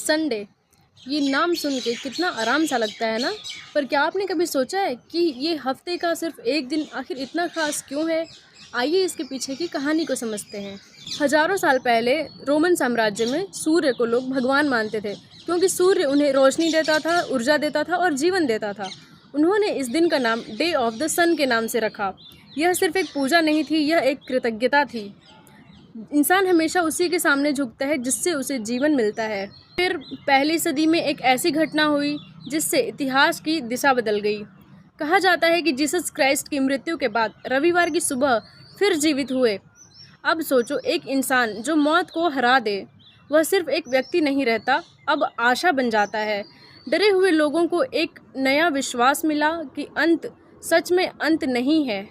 Sunday, ये नाम सुन के कितना आराम सा लगता है ना। पर क्या आपने कभी सोचा है कि ये हफ्ते का सिर्फ एक दिन आखिर इतना खास क्यों है? आइए इसके पीछे की कहानी को समझते हैं। हजारों साल पहले रोमन साम्राज्य में सूर्य को लोग भगवान मानते थे, क्योंकि सूर्य उन्हें रोशनी देता था, ऊर्जा देता था और जीवन देता था। उन्होंने इस दिन का नाम डे ऑफ द सन के नाम से रखा। यह सिर्फ एक पूजा नहीं थी, यह एक कृतज्ञता थी। इंसान हमेशा उसी के सामने झुकता है जिससे उसे जीवन मिलता है। फिर पहली सदी में एक ऐसी घटना हुई जिससे इतिहास की दिशा बदल गई। कहा जाता है कि जीसस क्राइस्ट की मृत्यु के बाद रविवार की सुबह फिर जीवित हुए। अब सोचो, एक इंसान जो मौत को हरा दे, वह सिर्फ एक व्यक्ति नहीं रहता, अब आशा बन जाता है। डरे हुए लोगों को एक नया विश्वास मिला कि अंत सच में अंत नहीं है,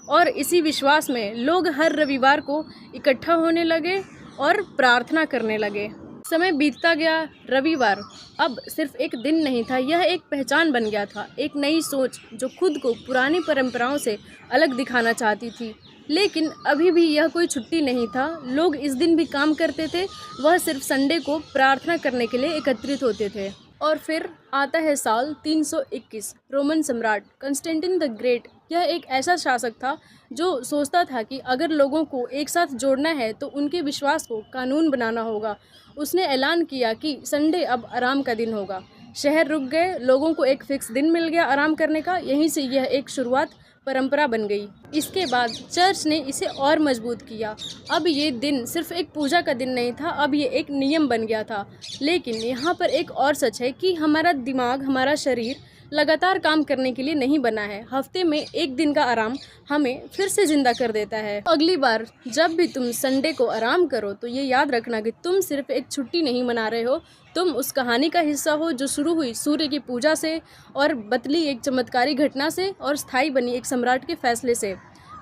और इसी विश्वास में लोग हर रविवार को इकट्ठा होने लगे और प्रार्थना करने लगे। समय बीतता गया, रविवार अब सिर्फ एक दिन नहीं था, यह एक पहचान बन गया था, एक नई सोच जो खुद को पुरानी परंपराओं से अलग दिखाना चाहती थी। लेकिन अभी भी यह कोई छुट्टी नहीं था। लोग इस दिन भी काम करते थे, वह सिर्फ संडे को प्रार्थना करने के लिए एकत्रित होते थे। और फिर आता है साल 321। रोमन सम्राट कंस्टेंटिन द ग्रेट, यह एक ऐसा शासक था जो सोचता था कि अगर लोगों को एक साथ जोड़ना है तो उनके विश्वास को कानून बनाना होगा। उसने ऐलान किया कि संडे अब आराम का दिन होगा। शहर रुक गए, लोगों को एक फिक्स दिन मिल गया आराम करने का। यहीं से यह एक शुरुआत परंपरा बन गई। इसके बाद चर्च ने इसे और मजबूत किया। अब ये दिन सिर्फ एक पूजा का दिन नहीं था, अब ये एक नियम बन गया था। लेकिन यहाँ पर एक और सच है कि हमारा दिमाग, हमारा शरीर लगातार काम करने के लिए नहीं बना है। हफ्ते में एक दिन का आराम हमें फिर से जिंदा कर देता है। अगली बार जब भी तुम संडे को आराम करो तो ये याद रखना कि तुम सिर्फ एक छुट्टी नहीं मना रहे हो, तुम उस कहानी का हिस्सा हो जो शुरू हुई सूर्य की पूजा से और बदली एक चमत्कारी घटना से और स्थायी बनी एक सम्राट के फैसले से।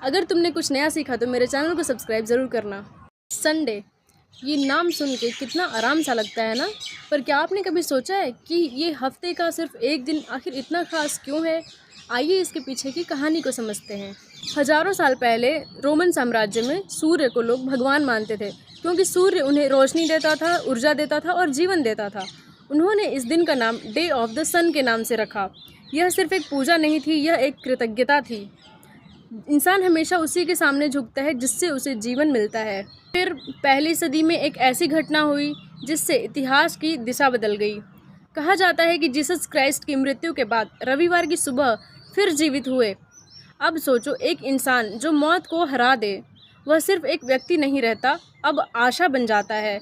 अगर तुमने कुछ नया सीखा तो मेरे चैनल को सब्सक्राइब ज़रूर करना। संडे, ये नाम सुन के कितना आराम सा लगता है ना। पर क्या आपने कभी सोचा है कि ये हफ्ते का सिर्फ एक दिन आखिर इतना खास क्यों है? आइए इसके पीछे की कहानी को समझते हैं। हजारों साल पहले रोमन साम्राज्य में सूर्य को लोग भगवान मानते थे, क्योंकि सूर्य उन्हें रोशनी देता था, ऊर्जा देता था और जीवन देता था। उन्होंने इस दिन का नाम डे ऑफ द सन के नाम से रखा। यह सिर्फ एक पूजा नहीं थी, यह एक कृतज्ञता थी। इंसान हमेशा उसी के सामने झुकता है जिससे उसे जीवन मिलता है। फिर पहली सदी में एक ऐसी घटना हुई जिससे इतिहास की दिशा बदल गई। कहा जाता है कि जीसस क्राइस्ट की मृत्यु के बाद रविवार की सुबह फिर जीवित हुए। अब सोचो, एक इंसान जो मौत को हरा दे, वह सिर्फ एक व्यक्ति नहीं रहता, अब आशा बन जाता है।